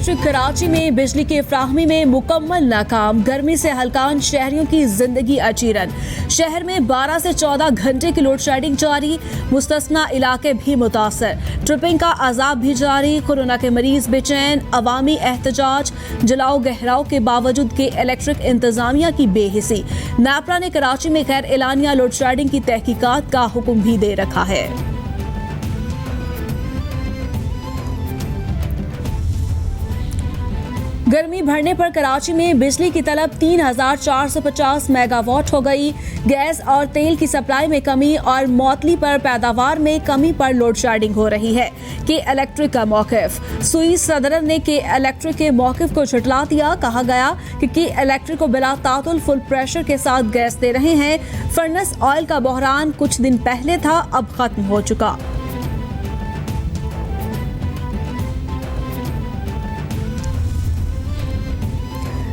Electric Karachi में बिजली की फ्राहमी में मुकम्मल नाकाम। गर्मी से हलकान शहरियों की जिंदगी अचीरन। शहर में 12 से 14 घंटे की लोड शेडिंग जारी। मुस्तस्ना इलाके भी मुतासर। ट्रिपिंग का अजाब भी जारी। कोरोना के मरीज बेचैन। अवामी एहतजाज। जलाओ गहराव के बावजूद के इलेक्ट्रिक इंतजामिया की बेहिसी। नेपरा ने कराची में गैर एलानिया लोड शेडिंग की तहकीकात का हुक्म भी दे रखा है। गर्मी बढ़ने पर कराची में बिजली की तलब 3450 मेगावाट हो गई। गैस और तेल की सप्लाई में कमी और मौतली पर पैदावार में कमी पर लोड शेडिंग हो रही है। के इलेक्ट्रिक का मौकिफ। सुई सदर ने के इलेक्ट्रिक के मौकिफ को झुटला दिया। कहा गया कि के इलेक्ट्रिक को बिला तातुल फुल प्रेशर के साथ गैस दे रहे हैं। फर्नेस ऑयल का बहरान कुछ दिन पहले था, अब खत्म हो चुका।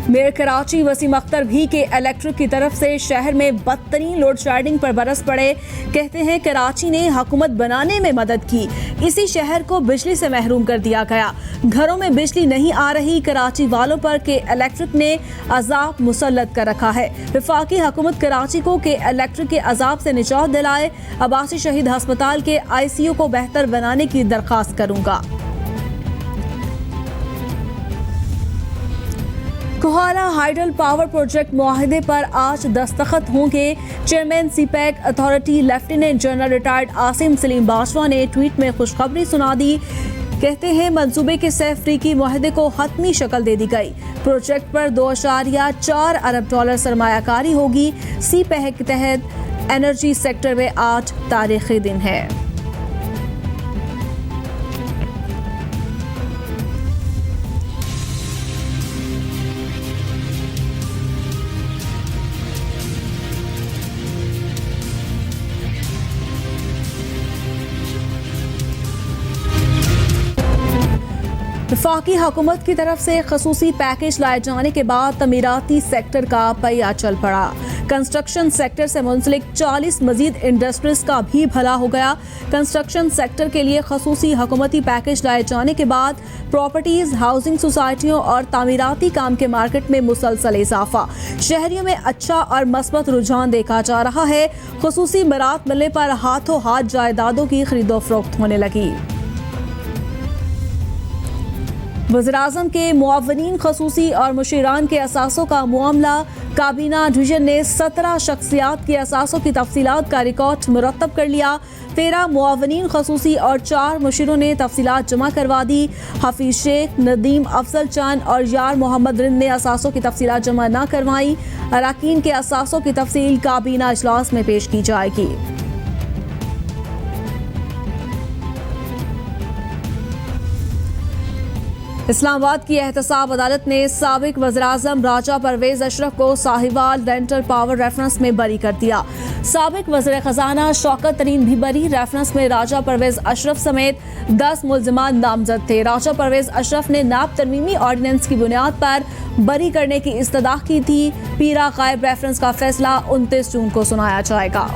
मेयर कराची वसीम अख्तर भी के इलेक्ट्रिक की तरफ से शहर में बदतरीन लोड शेडिंग पर बरस पड़े। कहते हैं कराची ने हुकूमत बनाने में मदद की, इसी शहर को बिजली से महरूम कर दिया गया। घरों में बिजली नहीं आ रही। कराची वालों पर के इलेक्ट्रिक ने अजाब मुसल्लत कर रखा है। वफाकी हुकूमत कराची को के इलेक्ट्रिक के अजाब से निजात दिलाए। अब्बासी शहीद अस्पताल के ICU को बेहतर बनाने की दरख्वास्त करूंगा। कोहाना हाइडल पावर प्रोजेक्ट मुआहदे पर आज दस्तखत होंगे। Chairman CPEC authority lieutenant general retired Asim Salim Bajwa ने ट्वीट में खुशखबरी सुना दी। कहते हैं मंसूबे के सह अफ्रीकी मुआहदे को हतमी शक्ल दे दी गई। प्रोजेक्ट पर $2.4 अरब सरमायाकारी होगी। सीपैक के तहत एनर्जी सेक्टर में 8 तारीखी दिन है। वफाकी हुकूमत की तरफ से खसूसी पैकेज लाए जाने के बाद तमीराती सेक्टर का पहिया चल पड़ा। कंस्ट्रक्शन सेक्टर से मुंसलिक 40 मजीद इंडस्ट्रीज का भी भला हो गया। कंस्ट्रक्शन सेक्टर के लिए खसूसी हुकूमती पैकेज लाए जाने के बाद प्रॉपर्टीज, हाउसिंग सोसाइटियों और तामीराती काम के मार्केट में मुसलसल इजाफा। शहरियों में अच्छा और मस्बत रुझान देखा जा रहा है। खसूसी मरात मिलने पर हाथों हाथ जायदादों की खरीदो फरोख्त होने लगी। वज़ीर-ए-आज़म के मुआवनीन, खसूसी और मुशीरान के असासों का मामला। काबीना डिवीजन ने 17 शख्सियात के असासों की तफसीलात का रिकॉर्ड मुरतब कर लिया। 13 मुआवनीन खसूसी और 4 मुशीरों ने तफसीलात जमा करवा दी। हफीज शेख, नदीम अफजल चंद और यार मोहम्मद रिंद ने असासों की तफसीलात जमा न करवाई। अराकीन के असासों की तफसील काबीना इजलास में पेश की जाएगी। इस्लामाबाद की एहतसाब अदालत ने साबिक वज़ीर-ए-आज़म राजा परवेज अशरफ को साहिवाल रेंटल पावर रेफरेंस में बरी कर दिया। साबिक वज़ीर खजाना शौकत तरीन भी बरी। रेफरेंस में राजा परवेज अशरफ समेत 10 मुल्ज़िमान नामजद थे। राजा परवेज अशरफ ने नाब तरमीमी ऑर्डिनेंस की बुनियाद पर बरी करने की इस्तदा की थी। पीरा गायब रेफरेंस का फैसला 29 जून को सुनाया जाएगा।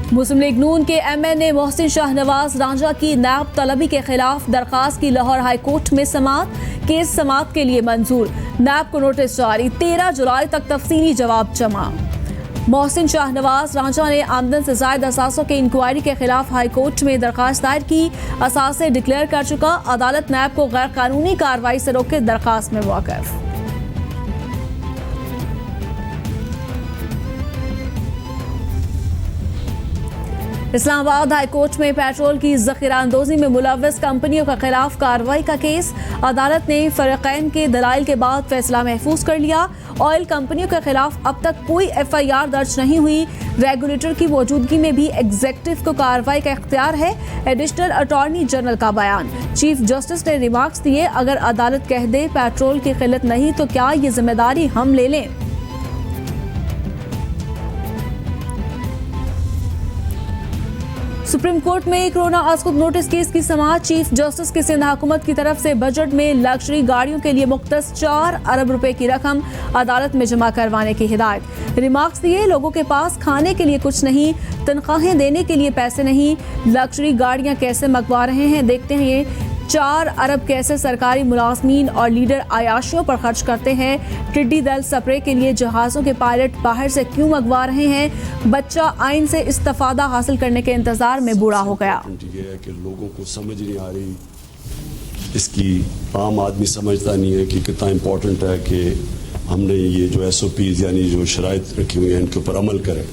मुस्लिम लीग नून के MNA मोहसिन शाहनवाज रांझा की नायब तलबी के खिलाफ दरखास्त की लाहौर हाई कोर्ट में समाअत। केस समाअत के लिए मंजूर। नायब को नोटिस जारी। 13 जुलाई तक तफसीली जवाब जमा। मोहसिन शाहनवाज रांझा ने आमदन से जायद असासों के इंक्वायरी के खिलाफ हाई कोर्ट में दरखास्त दायर की। असासे डिक्लेयर कर चुका। अदालत नायब को गैर कानूनी कार्रवाई से रोके दरखास्त में वाकिफ। इस्लामाबाद हाई कोर्ट में पेट्रोल की ज़ख़ीराअंदोज़ी में मुलव्वस कंपनियों के खिलाफ कार्रवाई का केस। अदालत ने फ़रीक़ैन के दलाइल के बाद फैसला महफूज कर लिया। ऑयल कंपनियों के खिलाफ अब तक कोई FIR दर्ज नहीं हुई। रेगुलेटर की मौजूदगी में भी एग्जेक्टिव को कार्रवाई का इख्तियार है। एडिशनल अटॉर्नी जनरल का बयान। चीफ जस्टिस ने रिमार्क्स दिए, अगर अदालत कह दे पेट्रोल की किल्लत नहीं तो क्या ये जिम्मेदारी हम ले लें। सुप्रीम कोर्ट में कोरोना अस्कुद नोटिस केस की समाअत। चीफ जस्टिस की सिंध हुकूमत की तरफ से बजट में लग्जरी गाड़ियों के लिए मुख्तस 4 अरब रुपए की रकम अदालत में जमा करवाने की हिदायत। रिमार्क्स दिए, लोगों के पास खाने के लिए कुछ नहीं, तनख्वाहें देने के लिए पैसे नहीं, लग्जरी गाड़ियां कैसे मंगवा रहे हैं देखते हैं। ये 4 अरब कैसे सरकारी मुलाजमीन और लीडर आयाशियों पर खर्च करते हैं। टिड्डी दल स्प्रे के लिए जहाज़ों के पायलट बाहर से क्यों मंगवा रहे हैं। बच्चा आइन से इस्तिफादा हासिल करने के इंतजार में बूढ़ा हो गया। ये है कि लोगों को समझ नहीं आ रही, इसकी आम आदमी समझता नहीं है कि कितना इम्पोर्टेंट है कि हमने ये जो SOPs यानी जो शराइत रखी हुई हैं इनके ऊपर अमल करें,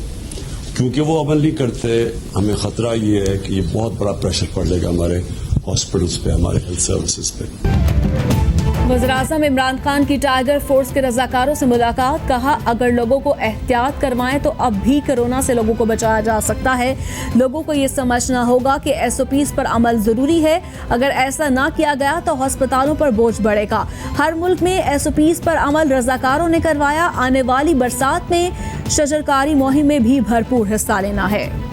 क्योंकि वो अमल नहीं करते हमें ख़तरा ये है कि ये बहुत बड़ा प्रेशर पड़ेगा हमारे हॉस्पिटल्स पे, हमारे हेल्थ सर्विसेज पे। वज़ीर-ए-आज़म इमरान खान की टाइगर फोर्स के रज़ाकारों से मुलाकात। कहा, अगर लोगों को एहतियात करवाएं तो अब भी कोरोना से लोगों को बचाया जा सकता है। लोगों को ये समझना होगा कि SOPs पर अमल ज़रूरी है। अगर ऐसा ना किया गया तो अस्पतालों पर बोझ बढ़ेगा। हर मुल्क में SOPs पर अमल रज़ाकारों ने करवाया। आने वाली बरसात में शजरकारी मुहिम में भी भरपूर हिस्सा लेना है।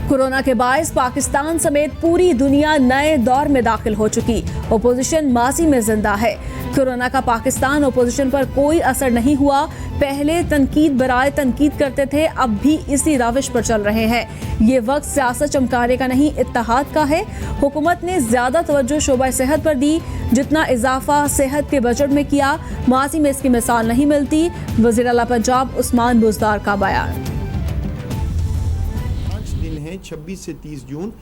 कोरोना के बायस पाकिस्तान समेत पूरी दुनिया नए दौर में दाखिल हो चुकी। ओपोजिशन माजी में जिंदा है। कोरोना का पाकिस्तान ओपोजिशन पर कोई असर नहीं हुआ। पहले तनकीद बराए तनकीद करते थे, अब भी इसी रविश पर चल रहे हैं। ये वक्त सियासत चमकाने का नहीं, इत्तेहाद का है। हुकूमत ने ज्यादा तवज्जो शोबा सेहत पर दी, जितना इजाफा सेहत के बजट में किया माजी में इसकी मिसाल नहीं मिलती। वज़ीर आला पंजाब उस्मान बुज़दार का बयान। 26 से 30 जून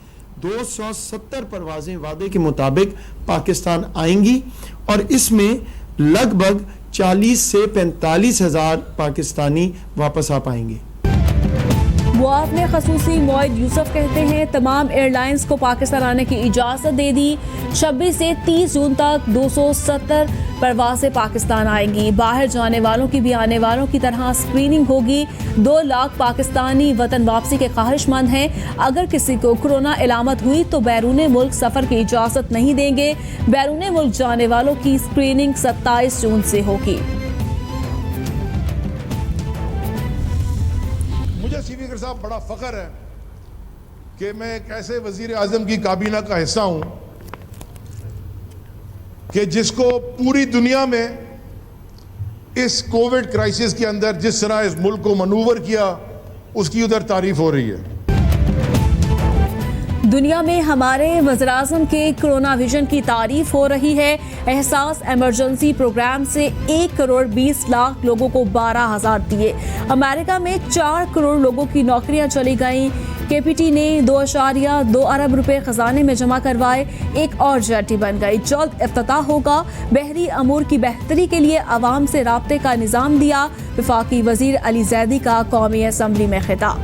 270 परवाजें वादे के मुताबिक पाकिस्तान आएंगी और इसमें लगभग 40 से 45 हजार पाकिस्तानी वापस आ पाएंगे। मुआफ में खसूसी मोइद यूसुफ कहते हैं, तमाम एयरलाइंस को पाकिस्तान आने की इजाज़त दे दी। 26 से 30 जून तक 270 परवाज़ें पाकिस्तान आएंगी। बाहर जाने वालों की भी आने वालों की तरह स्क्रीनिंग होगी। 2 लाख पाकिस्तानी वतन वापसी के ख्वाहिशमंद हैं। अगर किसी को कोरोना इलामत हुई तो बैरून मुल्क सफ़र की इजाज़त नहीं देंगे। बैरून मुल्क जाने वालों की स्क्रीनिंग 27 जून से होगी। मुझे स्पीकर साहब बड़ा फख्र है कि मैं एक ऐसे वजीर आजम की काबीना का हिस्सा हूं कि जिसको पूरी दुनिया में इस कोविड क्राइसिस के अंदर जिस तरह इस मुल्क को मनूवर किया उसकी उधर तारीफ हो रही है। दुनिया में हमारे वज़ीर-ए-आज़म के कोरोना विजन की तारीफ हो रही है। एहसास इमरजेंसी प्रोग्राम से 1 करोड़ 20 लाख लोगों को 12,000 दिए। अमेरिका में 4 करोड़ लोगों की नौकरियां चली गईं। KPT ने 2.2 अरब रुपए खजाने में जमा करवाए। एक और जेटी बन गई। जल्द इफ्तिताह होगा। बहरी अमूर की बेहतरी के लिए अवाम से राब्ते का निज़ाम दिया। वफाकी वजीर अली जैदी का कौमी असम्बली में खिताब।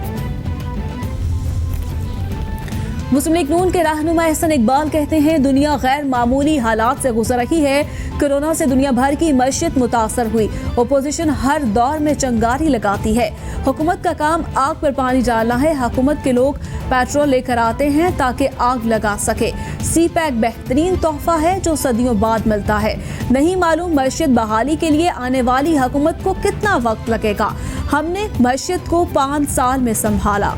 मुस्लिम लीग नून के रहनुमा एहसन इकबाल कहते हैं, दुनिया गैर मामूली हालात से गुजर रही है। कोरोना से दुनिया भर की मईशत मुतासर हुई। ओपोजिशन हर दौर में चंगारी लगाती है। हुकूमत का काम आग पर पानी डालना है। हुकूमत के लोग पेट्रोल लेकर आते हैं ताकि आग लगा सके। CPAC बेहतरीन तोहफा है जो सदियों बाद मिलता है। नहीं मालूम मईशत बहाली के लिए आने वाली हुकूमत को कितना वक्त लगेगा। हमने मईशत को 5 साल में संभाला।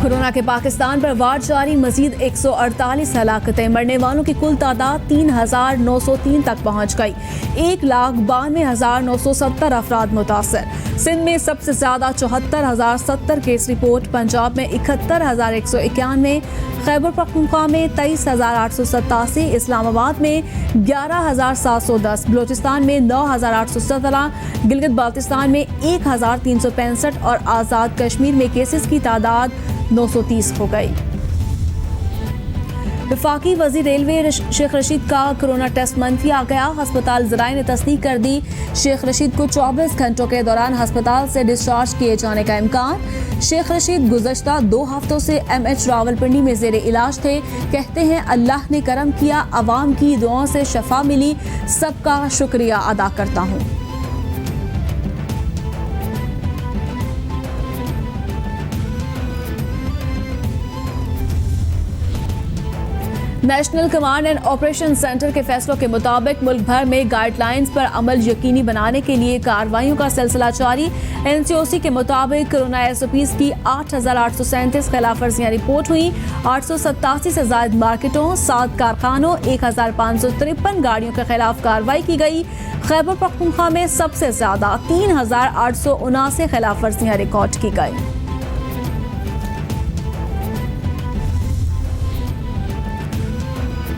कोरोना के पाकिस्तान पर वार जारी। मजीद 148 हलाकतें। मरने वालों की कुल तादाद 3,903 तक पहुंच गई। 1,92,970 अफराद मुतासर। सिंध में सबसे ज्यादा 74,070 केस रिपोर्ट। पंजाब में 71,191, खैबर पख्तूनख्वा में 23,887, इस्लामाबाद में 11,710, बलोचिस्तान में 9,817, गिलगित बाल्तिस्तान में 1,365 और आज़ाद कश्मीर में केसेस की तादाद 930 हो गई। वफाकी वज़ीर रेलवे शेख रशीद का कोरोना टेस्ट मंफी आ गया। अस्पताल ज़राए ने तस्दीक कर दी। शेख रशीद को 24 घंटों के दौरान अस्पताल से डिस्चार्ज किए जाने का इम्कान। शेख रशीद गुज़श्ता 2 हफ्तों से MH रावलपिंडी में ज़ेरे इलाज थे। कहते हैं अल्लाह ने करम किया, अवाम की दुआओं से शफा मिली, सबका शुक्रिया अदा करता हूँ। National command and operation centre के फैसलों के मुताबिक मुल्क भर में गाइडलाइंस पर अमल यकीनी बनाने के लिए कार्रवाइयों का सिलसिला जारी। NCOC के मुताबिक कोरोना SOPs की 8,837 खिलाफवर्जियां रिपोर्ट हुई। 887 से ज्यादा मार्केटों, 7 कारखानों, 1,553 गाड़ियों के खिलाफ कार्रवाई की गई। खैबर पख्तूनख्वा में सबसे ज्यादा 3,879 खिलाफवर्जियां रिकॉर्ड की गई।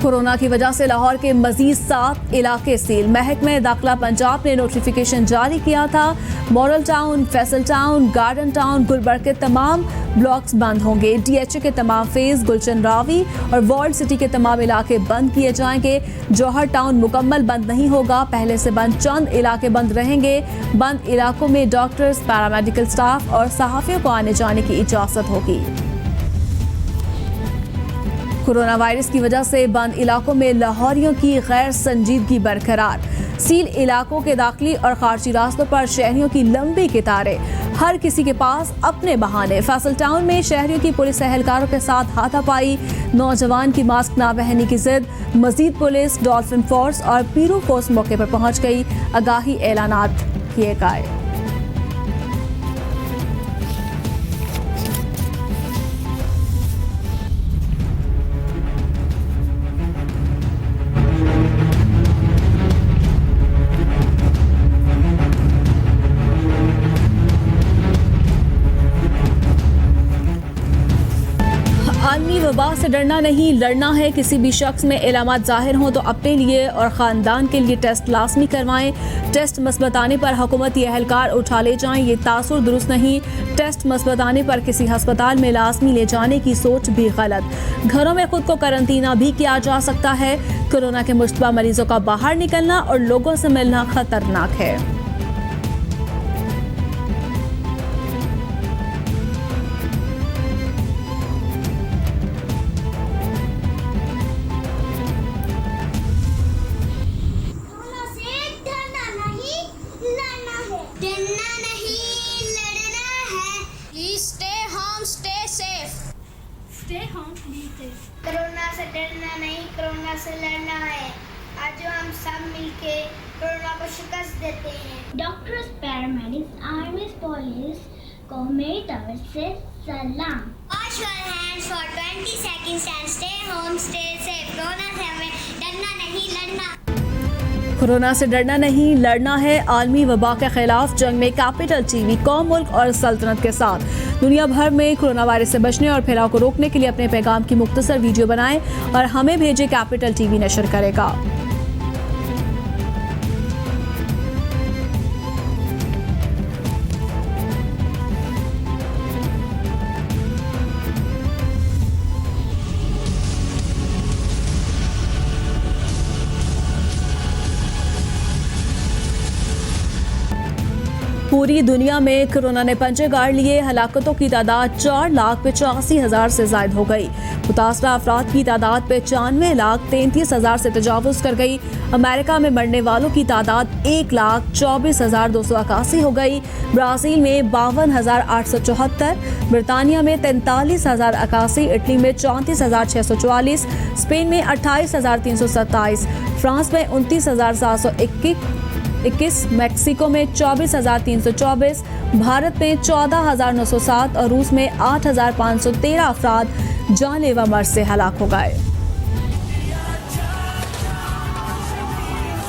कोरोना की वजह से लाहौर के मजीद 7 इलाके सील। महकमे दाखिला पंजाब ने नोटिफिकेशन जारी किया था। मॉडल टाउन, फैसल टाउन, गार्डन टाउन, गुलबर्ग के तमाम ब्लॉक्स बंद होंगे। DHA के तमाम फेज, गुलशन रावी और वर्ल्ड सिटी के तमाम इलाके बंद किए जाएंगे। जौहर टाउन मुकम्मल बंद नहीं होगा, पहले से बंद चंद इलाके बंद रहेंगे। बंद इलाकों में डॉक्टर्स, पैरामेडिकल स्टाफ और सहाफ़ियों को आने जाने की इजाज़त होगी। कोरोना वायरस की वजह से बंद इलाकों में लाहौरियों की गैर संजीदगी बरकरार। सील इलाकों के दाखिली और खारजी रास्तों पर शहरियों की लंबी कतारें, हर किसी के पास अपने बहाने। फैसल टाउन में शहरियों की पुलिस एहलकारों के साथ हाथापाई। नौजवान की मास्क ना पहनने की जिद। मजीद पुलिस, डॉल्फिन फोर्स और पीरू फोर्स मौके पर पहुंच गई। आगाही ऐलानात किए गए। आलमी वबा से डरना नहीं, लड़ना है। किसी भी शख्स में इलामात जाहिर हों तो अपने लिए और ख़ानदान के लिए टेस्ट लाजमी करवाएं। टेस्ट मस्बत आने पर हुकूमती एहलकार उठा ले जाएं, ये तासुर दुरुस्त नहीं। टेस्ट मस्बत आने पर किसी हस्पताल में लाजमी ले जाने की सोच भी गलत। घरों में खुद को करंतना भी किया जा सकता है। कोरोना के मुश्तबा मरीजों का बाहर निकलना और लोगों से मिलना खतरनाक है। कोरोना से डरना नहीं, कोरोना से लड़ना है। आज हम सब मिलके कोरोना को शिकस्त देते हैं। डॉक्टर्स, पैरामेडिक्स, आर्मी, पुलिस को मेरी तरफ से सलाम। Wash your hands for 20 seconds and stay home, stay safe. Corona से हमें डरना नहीं, लड़ना। कोरोना से डरना नहीं, लड़ना है। आलमी वबा के खिलाफ जंग में कैपिटल TV कौम, मुल्क और सल्तनत के साथ। दुनिया भर में कोरोना वायरस से बचने और फैलाव को रोकने के लिए अपने पैगाम की मुख्तसर वीडियो बनाएं और हमें भेजें। कैपिटल TV नशर करेगा। पूरी दुनिया में कोरोना ने पंजे गाड़ लिए। हलाकतों की तादाद 4,85,000 से ज्यादा हो गई। मुतासरा अफराद की तादाद 95,33,000 से तजावुज कर गई। अमेरिका में मरने वालों की तादाद 1,24,281 हो गई। ब्राज़ील में 52,874, बरतानिया में 43,081, इटली में 34,644, स्पेन में 28,327, फ्रांस में 29,721, मैक्सिको में 24,324, भारत में 14,907 और रूस में 8,513 अफराद जानलेवा मर्ज से हलाक हो गए।